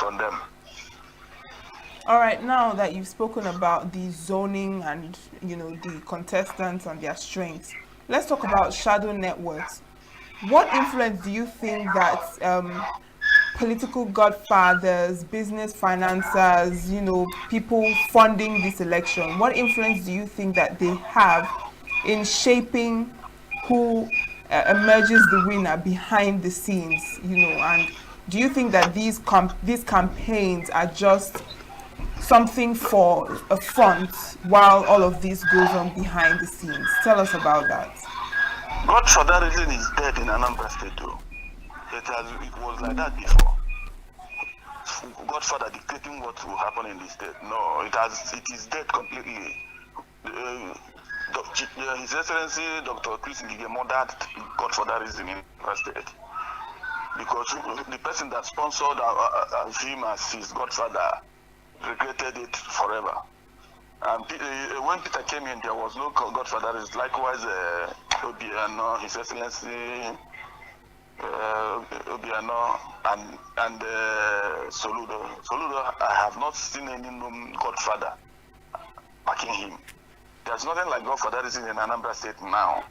from them. All right, now that you've spoken about the zoning and the contestants and their strengths, let's talk about shadow networks. What influence do you think that political godfathers, business financiers, people funding this election, what influence do you think that they have in shaping who emerges the winner behind the scenes, and do you think that these campaigns are just something for a front while all of this goes on behind the scenes? Tell us about that. Godfatherism is dead in Anambra State, though. It was like that before. Godfather dictating what will happen in the state. No, it is dead completely. His Excellency Dr. Chris Ngige murdered Godfatherism in Anambra State, because the person that sponsored him as his godfather regretted it forever. And when Peter came in, there was no godfatherism. Likewise, Obiano, His Excellency Obiano and Soludo. Soludo, I have not seen any godfather backing him. There's nothing like godfatherism in Anambra State now.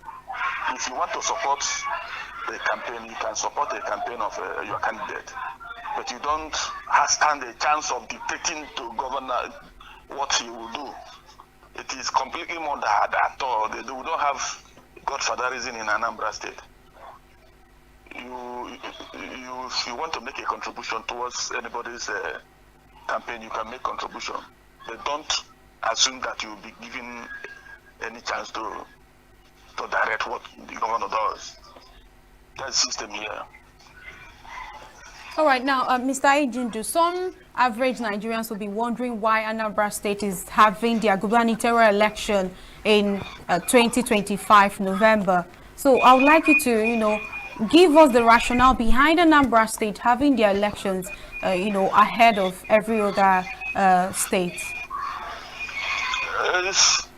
If you want to support the campaign, you can support a campaign of your candidate, but you don't stand a chance of dictating to governor what he will do. It is completely murdered at all. They don't have godfatherism in Anambra State. If you want to make a contribution towards anybody's campaign, you can make contribution. But don't assume that you'll be given any chance to direct what the governor does. That's the system here. All right, now, Mr. Ejindu, some average Nigerians will be wondering why Anambra State is having their gubernatorial election in 2025 November. So I would like you to, give us the rationale behind Anambra State having their elections, ahead of every other state.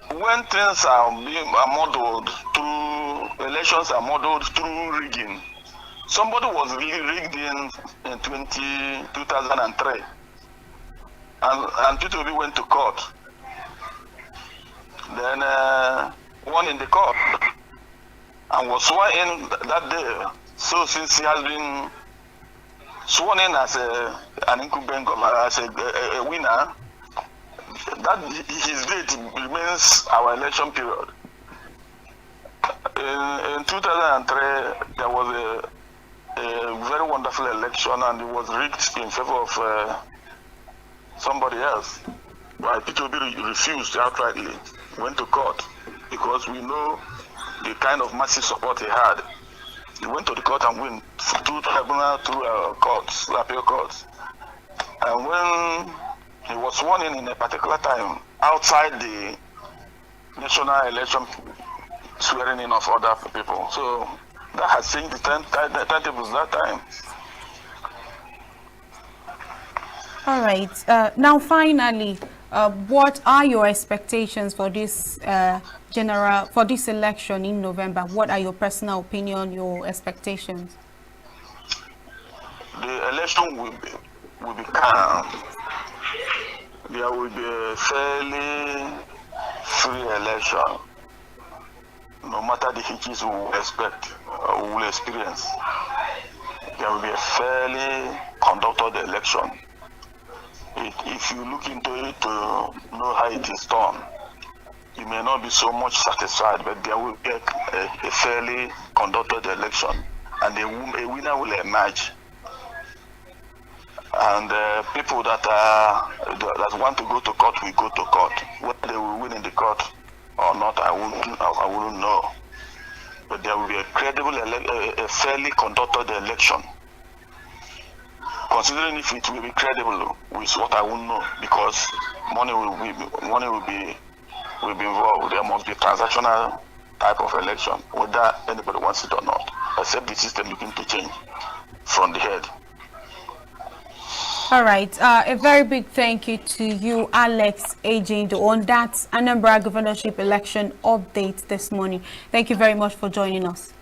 When things are modeled through, elections are modeled through rigging. Somebody was rigged in 2003, and P2B went to court. Then won in the court and was sworn in that day. So since he has been sworn in as an incumbent governor, as a winner, that his date remains our election period. In 2003, there was a very wonderful election, and it was rigged in favor of somebody else. Why P2B refused outrightly, went to court, because we know the kind of massive support he had. He went to the court and went through tribunal, through courts, appeal courts. And when he was sworn in a particular time, outside the national election swearing in of other people. So that has changed the timetables that time. All right. Now, finally, what are your expectations for this for this election in November? What are your personal opinion, your expectations? The election will be calm. There will be a fairly free election, no matter the hitches we will expect or we will experience. There will be a fairly conducted election. If you look into it to know how it is done, you may not be so much satisfied, but there will be a fairly conducted election, and a winner will emerge. And people that want to go to court will go to court. Whether they will win in the court or not, I wouldn't know. But there will be a credible, a fairly conducted election. Considering if it will be credible, is what I won't know, because money will be involved. There must be a transactional type of election, whether anybody wants it or not, except the system looking to change from the head. All right. A very big thank you to you, Alex Ejindu, on that Anambra governorship election update this morning. Thank you very much for joining us.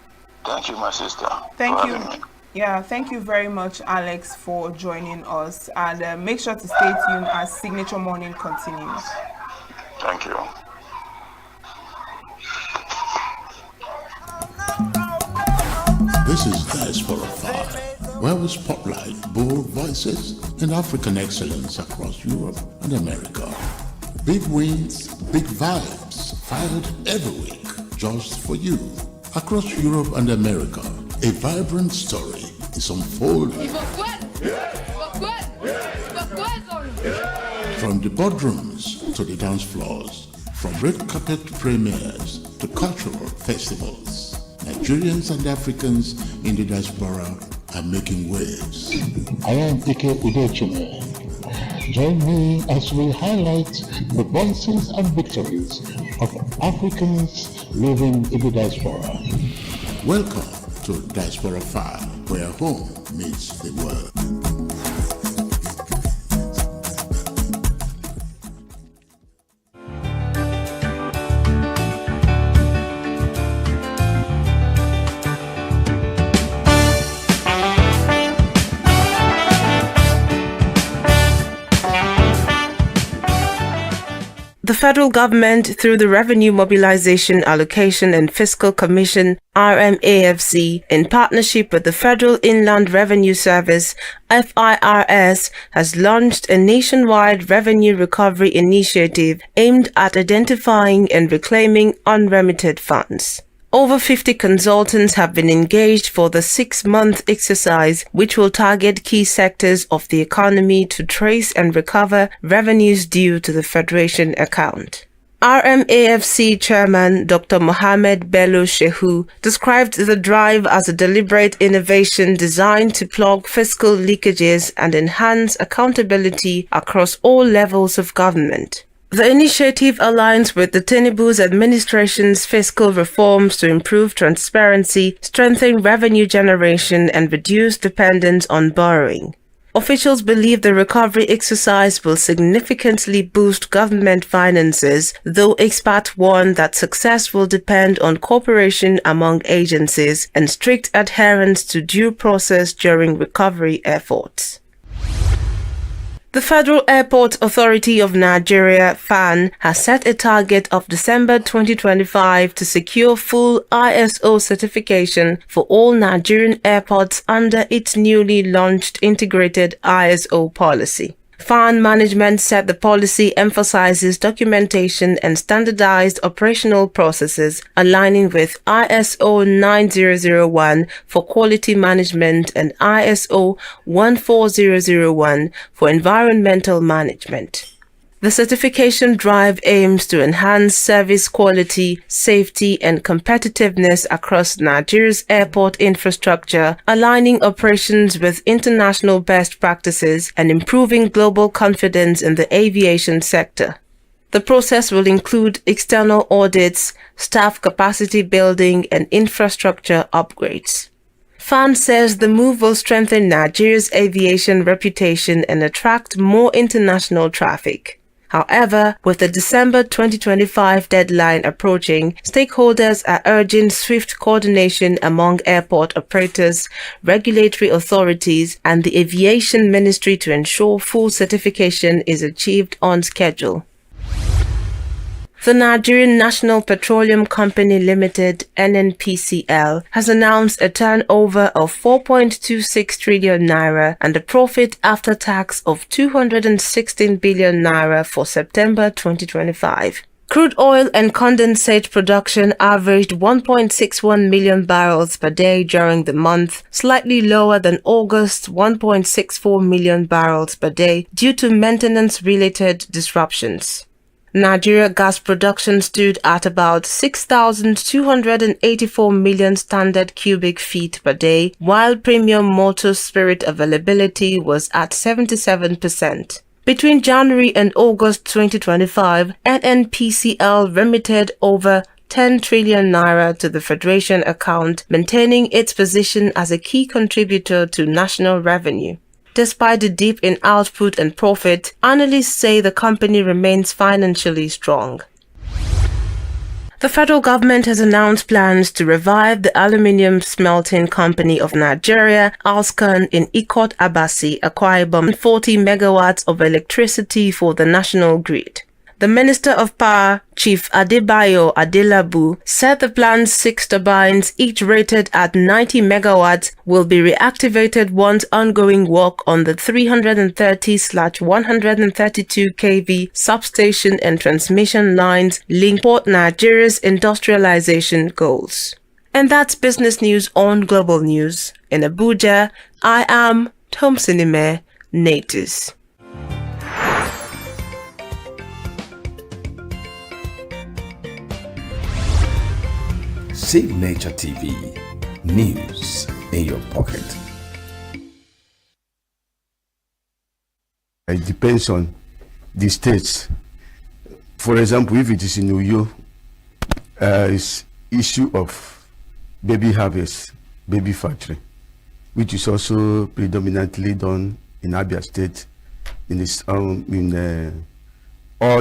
Thank you, my sister. Thank you. Yeah, thank you very much, Alex, for joining us. And make sure to stay tuned as Signature Morning continues. Thank you. This is Diaspora 5, where we spotlight bold voices and African excellence across Europe and America. Big wins, big vibes, fired every week, just for you. Across Europe and America, a vibrant story is unfolding. From the boardrooms to the dance floors, from red carpet premieres to cultural festivals, Nigerians and Africans in the diaspora are making waves. I am Ike Udechime. Join me as we highlight the voices and victories of Africans living in the diaspora. Welcome to Diaspora 5, where home meets the world. The federal government, through the Revenue Mobilization Allocation and Fiscal Commission, RMAFC, in partnership with the Federal Inland Revenue Service, FIRS, has launched a nationwide revenue recovery initiative aimed at identifying and reclaiming unremitted funds. Over 50 consultants have been engaged for the 6-month exercise, which will target key sectors of the economy to trace and recover revenues due to the Federation account. RMAFC Chairman Dr. Mohamed Bello Shehu described the drive as a deliberate innovation designed to plug fiscal leakages and enhance accountability across all levels of government. The initiative aligns with the Tinubu's administration's fiscal reforms to improve transparency, strengthen revenue generation, and reduce dependence on borrowing. Officials believe the recovery exercise will significantly boost government finances, though experts warn that success will depend on cooperation among agencies and strict adherence to due process during recovery efforts. The Federal Airport Authority of Nigeria, FAN, has set a target of December 2025 to secure full ISO certification for all Nigerian airports under its newly launched integrated ISO policy. FAN management said the policy emphasizes documentation and standardized operational processes, aligning with ISO 9001 for quality management and ISO 14001 for environmental management. The certification drive aims to enhance service quality, safety, and competitiveness across Nigeria's airport infrastructure, aligning operations with international best practices and improving global confidence in the aviation sector. The process will include external audits, staff capacity building, and infrastructure upgrades. FAN says the move will strengthen Nigeria's aviation reputation and attract more international traffic. However, with the December 2025 deadline approaching, stakeholders are urging swift coordination among airport operators, regulatory authorities, and the Aviation Ministry to ensure full certification is achieved on schedule. The Nigerian National Petroleum Company Limited (NNPCL) has announced a turnover of 4.26 trillion naira and a profit after tax of 216 billion naira for September 2025. Crude oil and condensate production averaged 1.61 million barrels per day during the month, slightly lower than August's 1.64 million barrels per day due to maintenance-related disruptions. Nigeria gas production stood at about 6,284 million standard cubic feet per day, while premium motor spirit availability was at 77%. Between January and August 2025, NNPCL remitted over 10 trillion naira to the Federation account, maintaining its position as a key contributor to national revenue. Despite the dip in output and profit, analysts say the company remains financially strong. The federal government has announced plans to revive the Aluminium Smelting Company of Nigeria, ALSCON, in Ikot Abasi, Akwa Ibom, 40 megawatts of electricity for the national grid. The Minister of Power, Chief Adebayo Adelabu, said the planned 6 turbines, each rated at 90 megawatts, will be reactivated once ongoing work on the 330/132 kV substation and transmission lines link Port Nigeria's industrialization goals. And that's business news on Global News. In Abuja, I am Tomsinime Natus. Save Nature TV, news in your pocket. It depends on the states. For example, if it is in Uyo, it's issue of baby harvest, baby factory, which is also predominantly done in Abia State, in this all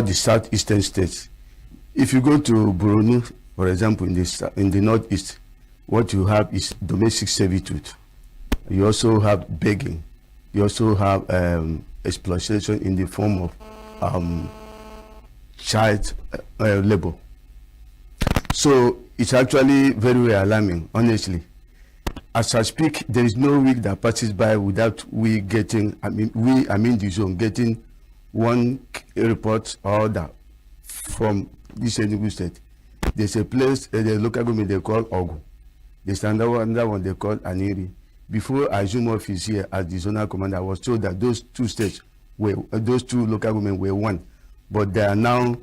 the southeastern states. If you go to Borno, for example, in the northeast, what you have is domestic servitude. You also have begging. You also have exploitation in the form of child labor. So it's actually very, very alarming, honestly. As I speak, there is no week that passes by without we getting, the zone, getting one report or other from this ENUGU state. There's a place, the local government they call ENUGU. There's another one they call Aniri. Before I assumed office here as the zonal commander, I was told that those two states were, those two local government were one, but they are now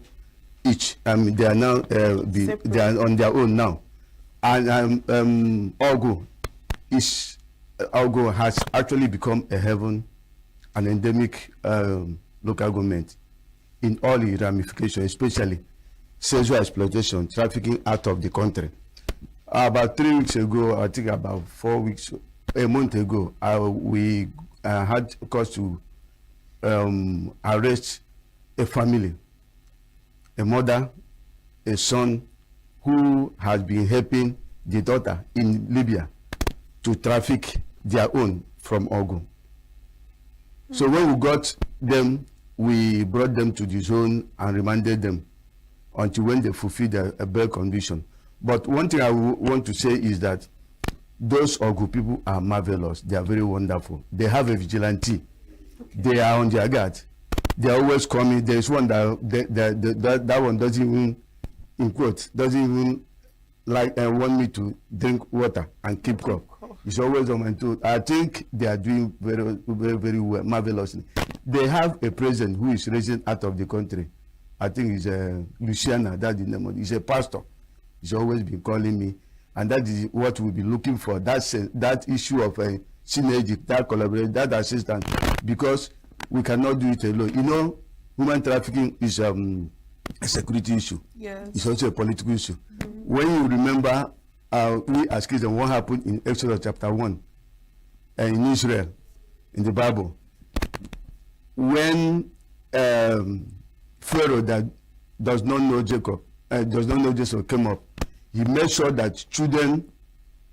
each. They are now they are on their own now, and ENUGU has actually become a heaven, an endemic local government in all its ramifications, especially sexual exploitation, trafficking out of the country. About 3 weeks ago, I think about 4 weeks, a month ago, we had cause to arrest a family, a mother, a son, who has been helping the daughter in Libya to traffic their own from ENUGU. So when we got them, we brought them to the zone and remanded them until when they fulfill their bail condition. But one thing I want to say is that those ENUGU people are marvelous. They are very wonderful. They have a vigilante. They are on their guard. They are always coming. There is one that one doesn't even, in quotes, doesn't even like want me to drink water and keep crop. It's always on my toes. I think they are doing very, very, very well, marvelously. They have a president who is raised out of the country. I think it's Luciana, that's the name of it. He's a pastor. He's always been calling me, and that is what we'll be looking for. That issue of a synergy, that collaboration, that assistance, because we cannot do it alone. You know, human trafficking is a security issue. Yes. It's also a political issue. When you remember, we as Christians, what happened in Exodus chapter 1 in Israel, in the Bible, when Pharaoh that does not know Jacob, Joseph came up, he made sure that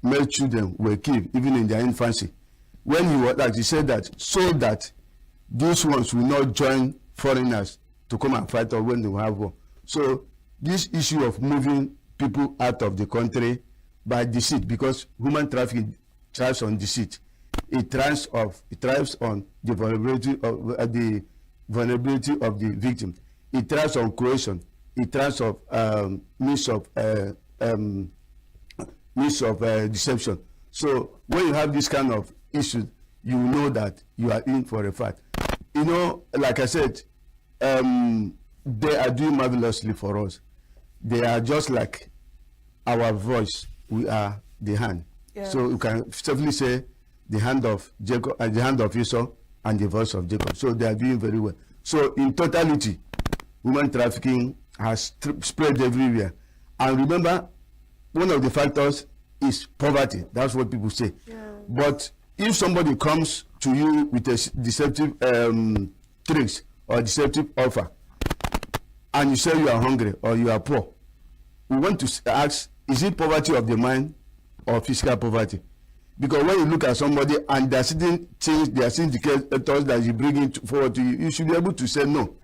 male children were killed, even in their infancy. When he was that, he said that so that these ones will not join foreigners to come and fight or when they will have war. So this issue of moving people out of the country by deceit, because human trafficking thrives on deceit. It thrives on the vulnerability of the victim. It thrives on coercion. It thrives on means of deception. So when you have this kind of issues, you know that you are in for a fight. You know, like I said, they are doing marvelously for us. They are just like our voice. We are the hand. Yeah. So you can safely say the hand of Jacob, the hand of Esau, and the voice of Jacob. So they are doing very well. So in totality, human trafficking has spread everywhere. And remember, one of the factors is poverty. That's what people say. Yeah. But if somebody comes to you with a deceptive tricks or deceptive offer, and you say you are hungry or you are poor, we want to ask, is it poverty of the mind or physical poverty? Because when you look at somebody and there are certain things, there are certain indicators that you bring it forward to you, you should be able to say no.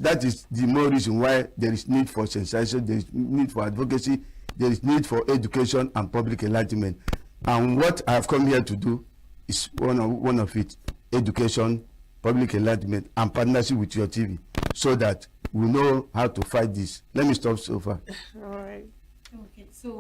That is the more reason why there is need for sensation, there is need for advocacy, there is need for education and public enlightenment. And what I have come here to do is one of it, education, public enlightenment, and partnership with your TV, so that we know how to fight this. Let me stop so far. All right. Okay, so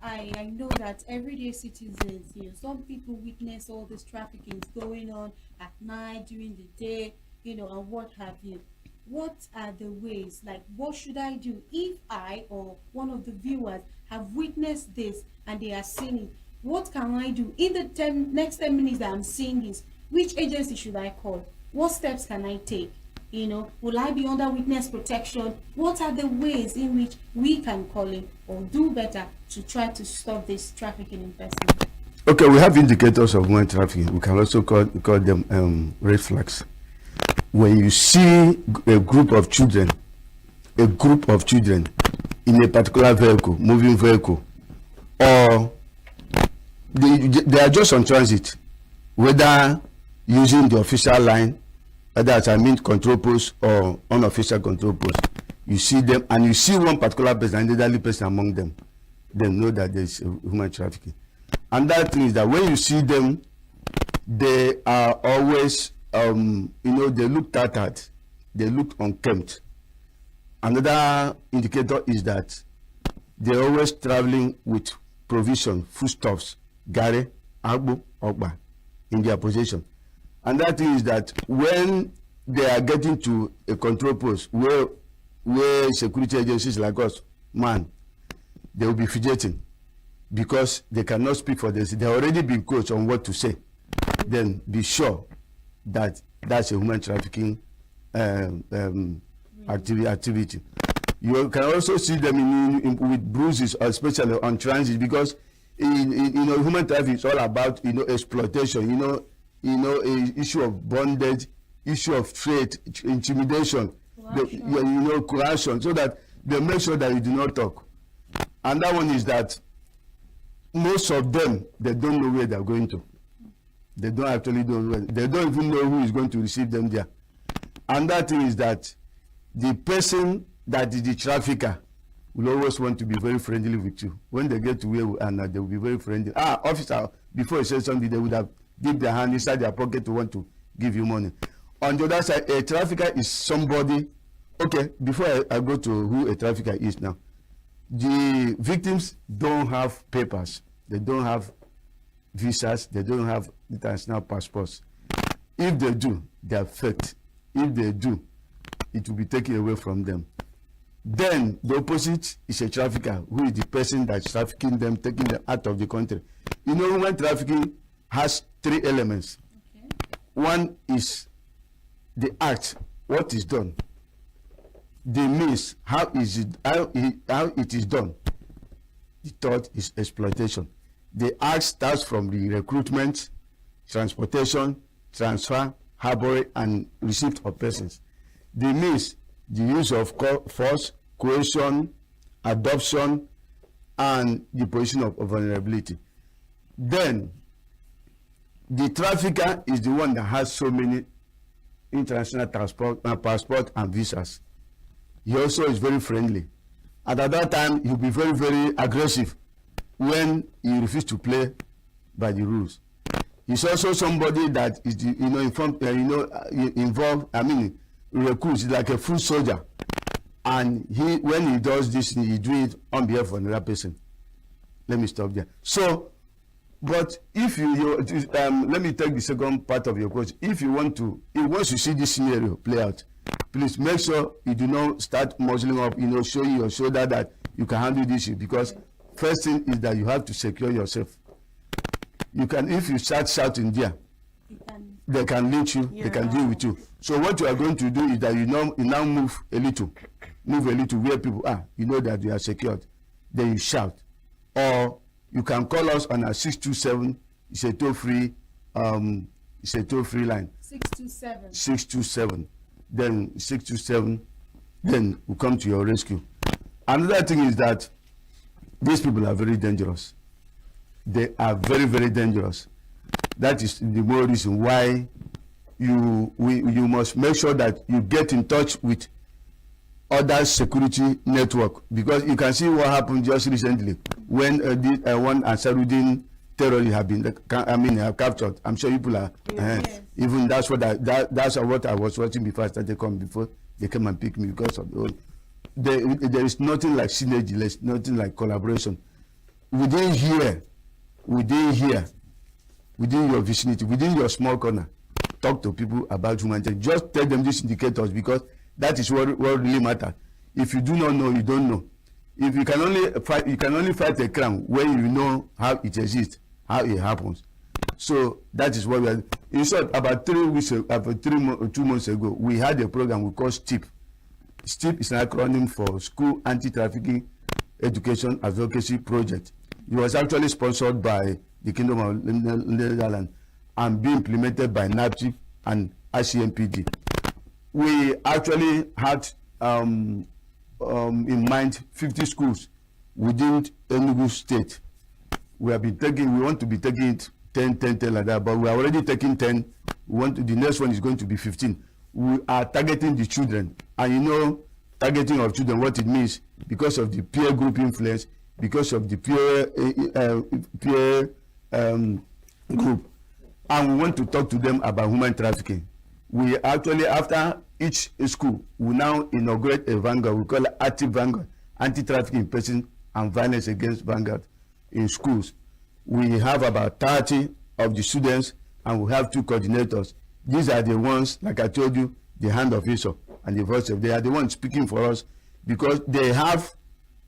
I know that everyday citizens, some people witness all this trafficking going on at night, during the day, and what have you. What are the ways, like what should I do if I or one of the viewers have witnessed this and they are seeing it? What can I do in the next 10 minutes that I'm seeing this? Which agency should I call? What steps can I take? Will I be under witness protection? What are the ways in which we can call in or do better to try to stop this trafficking in persons? Okay, we have indicators of human trafficking. We can also call them red flags. When you see a group of children in a particular vehicle, moving vehicle, or they are just on transit, whether using the official line, whether control post or unofficial control post, you see them and you see one particular person, an elderly person among them, then know that there is human trafficking. And that thing is that when you see them, they are always they look tattered, they look unkempt. Another indicator is that they're always traveling with provision, foodstuffs, gare, agbo, ogba in their possession. And that thing is that when they are getting to a control post where security agencies like us, they will be fidgeting because they cannot speak for this. They have already been coached on what to say. Then be sure that that's a human trafficking activity. You can also see them with bruises, especially on transit, because human trafficking is all about exploitation. A issue of bondage, issue of trade, intimidation, coercion, so that they make sure that you do not talk. And that one is that most of them, they don't know where they're going to. They don't actually know. They don't even know who is going to receive them there. And that thing is that the person that is the trafficker will always want to be very friendly with you. When they get to where we are now, they will be very friendly. Officer, before you say something, they would have dipped their hand inside their pocket to want to give you money. On the other side, a trafficker is somebody. Okay, before I go to who a trafficker is now, the victims don't have papers. They don't have visas. They don't have international passports. If they do, they are faked. If they do, it will be taken away from them. Then the opposite is a trafficker, who is the person that's trafficking them, taking them out of the country. Human trafficking has 3 elements. Okay. One is the act, what is done. The means, how it is done. The third is exploitation. The act starts from the recruitment, transportation, transfer, harboring, and receipt of persons. The means, the use of force, coercion, adoption, and the position of vulnerability. Then, the trafficker is the one that has so many international passport and visas. He also is very friendly. And at that time, he'll be very, very aggressive when he refuses to play by the rules. He's also somebody that is, involved. Recruits, like a full soldier, and when he does this, he do it on behalf of another person. Let me stop there. So, but if let me take the second part of your question. If once you see this scenario play out, please make sure you do not start muzzling up, showing your shoulder that you can handle this issue, because first thing is that you have to secure yourself. You can, if you start shouting there, they can lynch you, they can deal with you. So what you are going to do is that you now move a little where people are, that you are secured. Then you shout. Or you can call us on our 627, it's a toll-free line. 627. Then 627, then we come to your rescue. Another thing is that these people are very dangerous. They are very, very dangerous. That is the more reason why you must make sure that you get in touch with other security network, because you can see what happened just recently when one Ansarudin terrorist have been have captured. I'm sure people are even that's what that's what I was watching before I started coming, before they came and picked me, because of there is nothing like synergy, there's nothing like collaboration within your vicinity, within your small corner. Talk to people about humanitarian. Just tell them these indicators, because that is what really matters. If you do not know, you don't know. If you can only fight a crime when you know how it exists, how it happens. So that is what we are. In short, about 2 months ago, we had a program we call STEEP. STEEP is an acronym for School Anti-Trafficking Education Advocacy Project. It was actually sponsored by the Kingdom of Netherlands and being implemented by NAPTIP and ICMPD. We actually had in mind 50 schools within ENUGU state. We want to be taking it 10 like that, but we are already taking 10. The next one is going to be 15. We are targeting the children, and you know, targeting of children, what it means, because of the peer group influence, because of the peer group, and we want to talk to them about human trafficking. We actually, after each school, we now inaugurate a vanguard. We call it active vanguard, anti-trafficking person and violence against vanguard in schools. We have about 30 of the students, and we have 2 coordinators. These are the ones, like I told you, the hand of Esau and the voice of. They are the ones speaking for us, because they have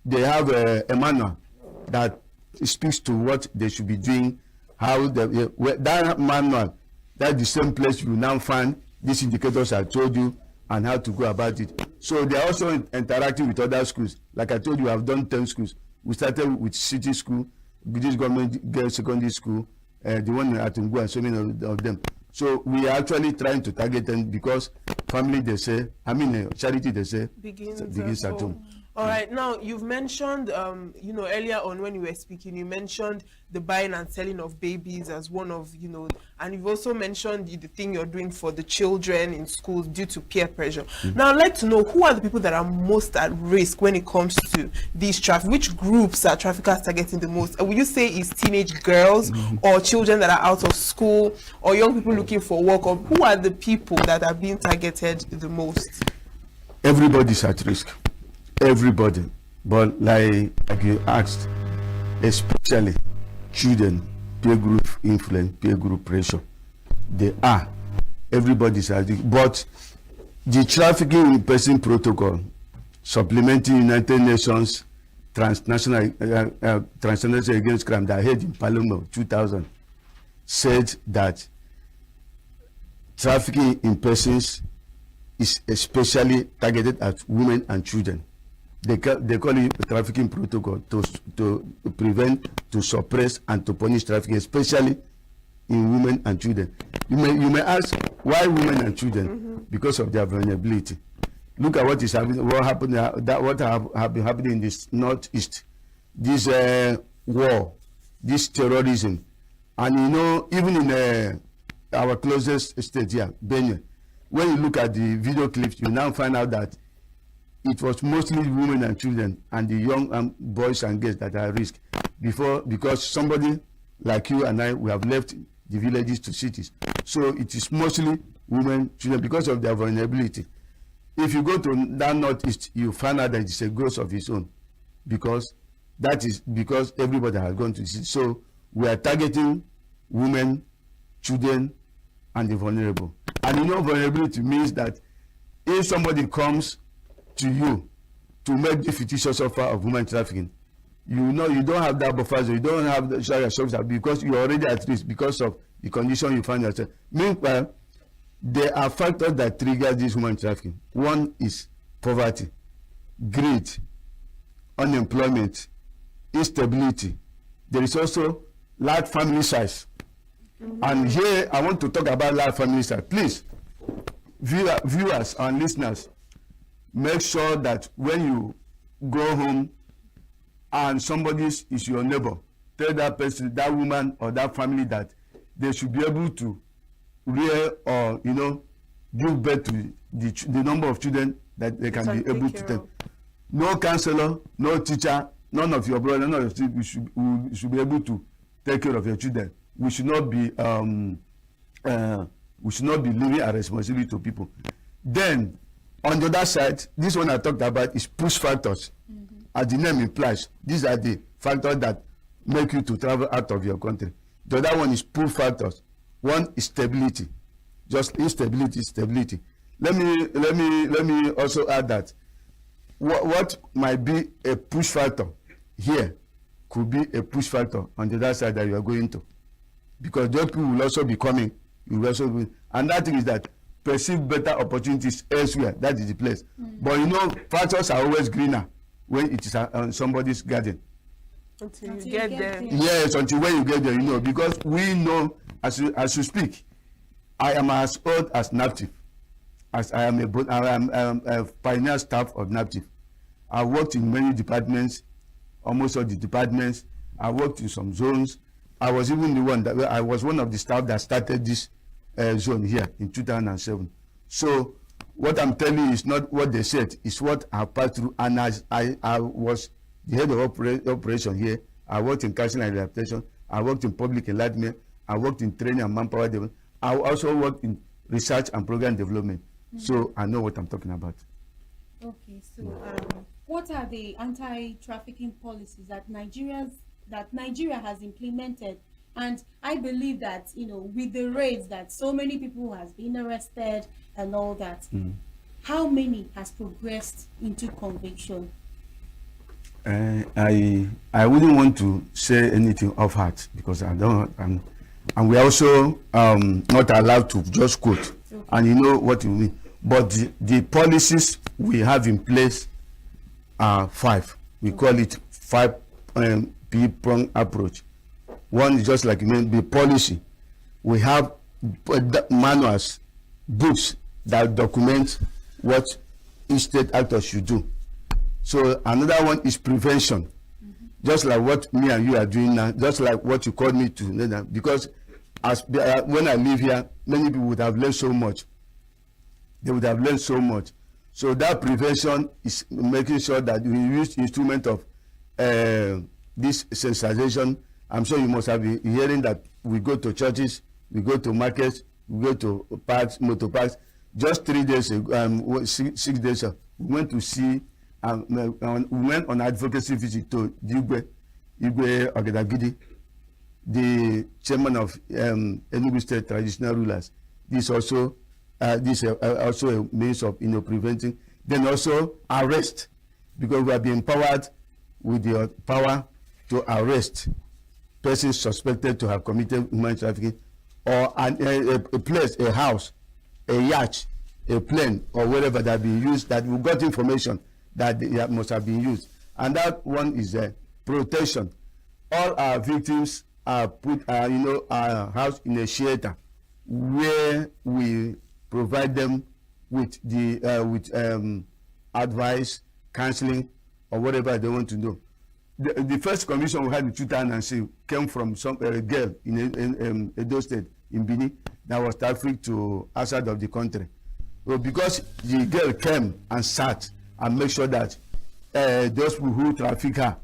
a manual that speaks to what they should be doing. How that manual, that's the same place you now find these indicators I told you and how to go about it. So they are also interacting with other schools. Like I told you, I've done 10 schools. We started with City School, British Government Girls Secondary School, the one at ENUGU, and so many of them. So we are actually trying to target them, because family, they say, charity, they say, begins at home. All right. Now, you've mentioned, earlier on when you were speaking, you mentioned the buying and selling of babies as one of, and you've also mentioned the thing you're doing for the children in schools due to peer pressure. Now, I'd like to know, who are the people that are most at risk when it comes to these which groups are traffickers targeting the most? Would you say it's teenage girls or children that are out of school or young people looking for work? Or who are the people that are being targeted the most? Everybody's at risk. Everybody, but like you asked, especially children, peer group influence, peer group pressure, they are. Everybody's at risk. But the trafficking in person protocol, supplementing United Nations transnational against crime that I heard in Parliament 2000, said that trafficking in persons is especially targeted at women and children. They call it trafficking protocol to prevent, to suppress, and to punish trafficking, especially in women and children. You may ask, why women and children? Because of their vulnerability. Look at what is happening. What have been happening in this northeast? This war, this terrorism, and even in our closest state here, Benue. When you look at the video clips, you now find out that it was mostly women and children and the young boys and girls that are at risk. Because somebody like you and I, we have left the villages to cities. So it is mostly women, children, because of their vulnerability. If you go to that northeast, you find out that it's a growth of its own, because that is because everybody has gone to cities. So we are targeting women, children, and the vulnerable. And vulnerability means that if somebody comes to you to make the fictitious offer of human trafficking, you don't have that buffer, you don't have the social, because you're already at risk because of the condition you find yourself. Meanwhile, there are factors that trigger this human trafficking. One is poverty, greed, unemployment, instability. There is also large family size. And here I want to talk about large family size. Please, viewers and listeners, make sure that when go home and somebody is your neighbor, tell that person, that woman or that family that they should be able to rear or give birth to the number of children that they can be able to take. No counselor, no teacher, none of your brother, none of your we should be able to take care of your children. We should not be leaving a responsibility to people. Then on the other side, this one I talked about is push factors. As the name implies, these are the factors that make you to travel out of your country. The other one is pull factors. One is stability, just instability, stability. Let me also add that what might be a push factor here could be a push factor on the other side that you are going to, because those people will also be coming. You will also be, and that thing is that perceive better opportunities elsewhere. That is the place. But factors are always greener when it is on somebody's garden. Until you get there. Yes, until when you get there, because we know as you speak, I am as old as NAPTIF, as I am a pioneer staff of NAPTIF. I worked in many departments, almost all the departments. I worked in some zones. I was even I was one of the staff that started this zone here in 2007. So what I'm telling you is not what they said, it's what I passed through. And as I was the head of operation here, I worked in counseling and rehabilitation, I worked in public enlightenment, I worked in training and manpower development. I also worked in research and program development. So I know what I'm talking about. Okay, so what are the anti-trafficking policies that Nigeria has implemented? And I believe that with the raids that so many people has been arrested and all that, how many has progressed into conviction? I wouldn't want to say anything off heart because I don't, and we also not allowed to just quote. Okay. And you know what you mean. But the policies we have in place are 5. We call it 5 P-prong approach. One is just like the policy. We have manuals, books that document what each state actor should do. So another one is prevention, just like what me and you are doing now, just like what you called me to, because when I live here, many people would have learned so much. They would have learned so much. So that prevention is making sure that we use instrument of this sensitization. I'm sure you must have been hearing that we go to churches, we go to markets, we go to parks, motor parks. Just 3 days ago, 6 days ago, we went to see, we went on advocacy visit to Igwe Ogedagidi, the chairman of ENUGU State Traditional Rulers. This also also a means of preventing. Then also arrest, because we have been empowered with the power to arrest persons suspected to have committed human trafficking, or a place, a house, a yacht, a plane, or whatever that be used, that we got information that they must have been used. And that one is protection. All our victims are put, are housed in a shelter where we provide them with the advice, counseling, or whatever they want to do. The first commission we had in 2006 came from some girl in Edo State, in Benin, that was trafficked to outside of the country. Well, because the girl came and sat and made sure that those people who trafficked her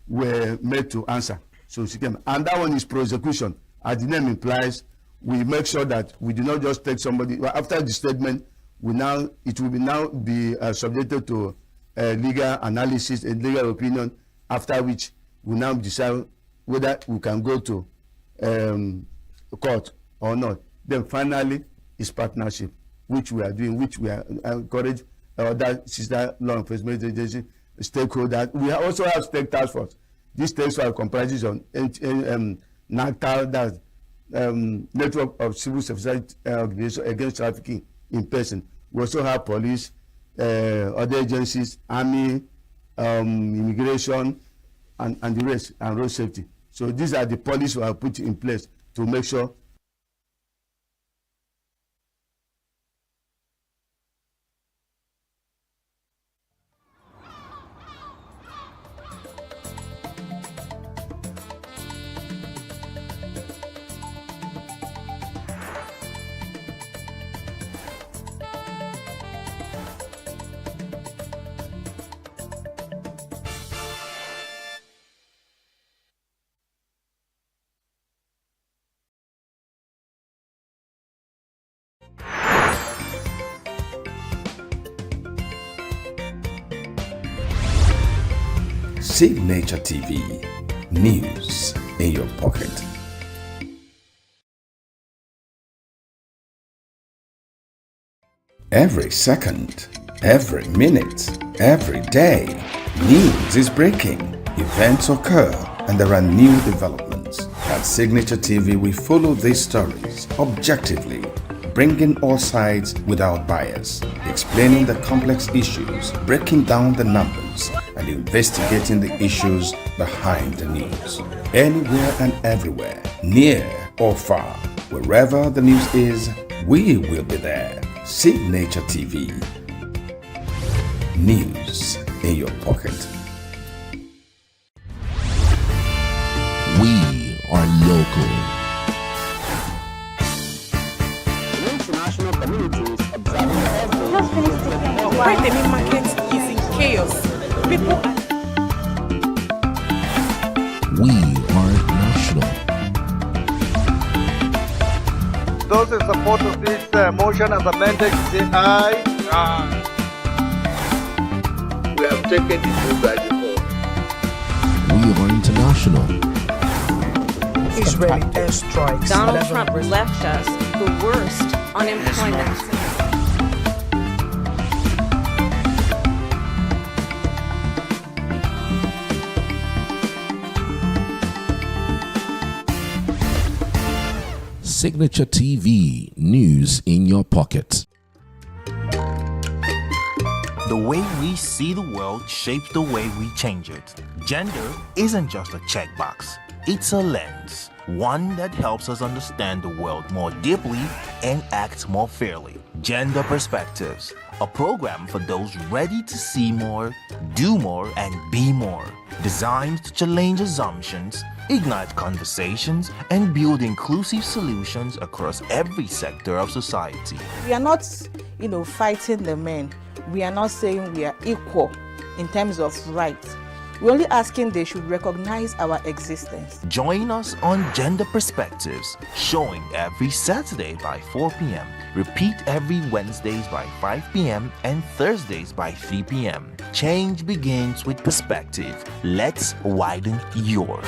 were made to answer. So she came. And that one is prosecution. As the name implies, we make sure that we do not just take somebody. Well, after the statement, it will now be subjected to legal analysis and legal opinion, after which we now decide whether we can go to court or not. Then finally is partnership, which we are doing, which we are encourage other sister law enforcement agency, stakeholders. We also have state task force. This task force comprises of NACTAL, that's Network of Civil Society Organizations Against Trafficking in Person. We also have police, other agencies, army, immigration, and the rest, and road safety. So these are the policies we have put in place to make sure Signature TV. News in your pocket. Every second, every minute, every day, news is breaking. Events occur and there are new developments. At Signature TV, we follow these stories objectively, bringing all sides without bias, explaining the complex issues, breaking down the numbers, and investigating the issues behind the news. Anywhere and everywhere, near or far, wherever the news is, we will be there. Signature TV. News in your pocket. We are local. International communities observing Why the main market is in chaos. People are We are national. Those in support of this motion as amended, say aye. Aye. We have taken the vote by default. We are international. Israeli airstrikes. Donald Trump left us the worst unemployment. Signature TV. News in your pocket. The way we see the world shapes the way we change it. Gender isn't just a checkbox, it's a lens. One that helps us understand the world more deeply and act more fairly. Gender Perspectives, a program for those ready to see more, do more, and be more. Designed to challenge assumptions, ignite conversations, and build inclusive solutions across every sector of society. We are not, fighting the men. We are not saying we are equal in terms of rights. We're only asking they should recognize our existence. Join us on Gender Perspectives, showing every Saturday by 4 p.m. Repeat every Wednesdays by 5 p.m. and Thursdays by 3 p.m. Change begins with perspective. Let's widen yours.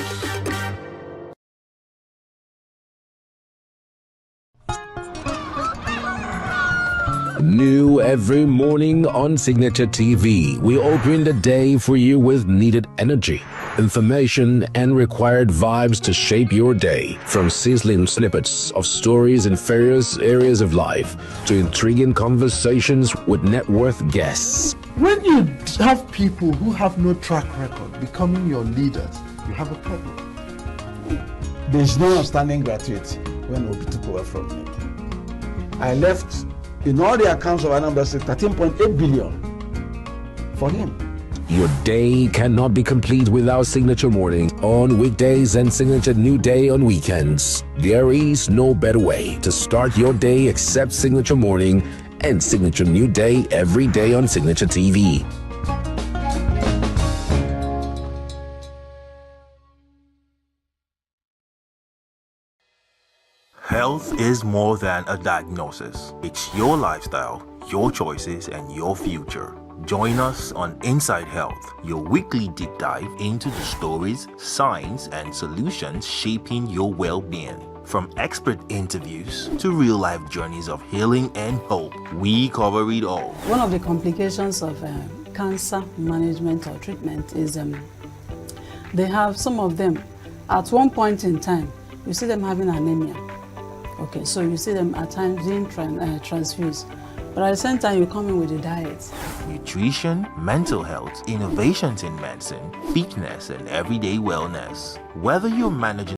New every morning on Signature TV, we open the day for you with needed energy, information, and required vibes to shape your day. From sizzling snippets of stories in various areas of life to intriguing conversations with net worth guests. When you have people who have no track record becoming your leaders, you have a problem. There's no outstanding gratuity when Obi took over from me. I left in all the accounts of Anambra State 13.8 billion for him. Your day cannot be complete without Signature Morning on weekdays and Signature New Day on weekends. There is no better way to start your day except Signature Morning and Signature New Day every day on Signature TV. Health is more than a diagnosis. It's your lifestyle, your choices, and your future. Join us on Inside Health, your weekly deep dive into the stories, science, and solutions shaping your well-being. From expert interviews to real-life journeys of healing and hope, we cover it all. One of the complications of cancer management or treatment is they have some of them, at one point in time, you see them having anemia. Okay, so you see them at times being transfused. But at the same time, you come in with a diet. Nutrition, mental health, innovations in medicine, fitness, and everyday wellness. Whether you're managing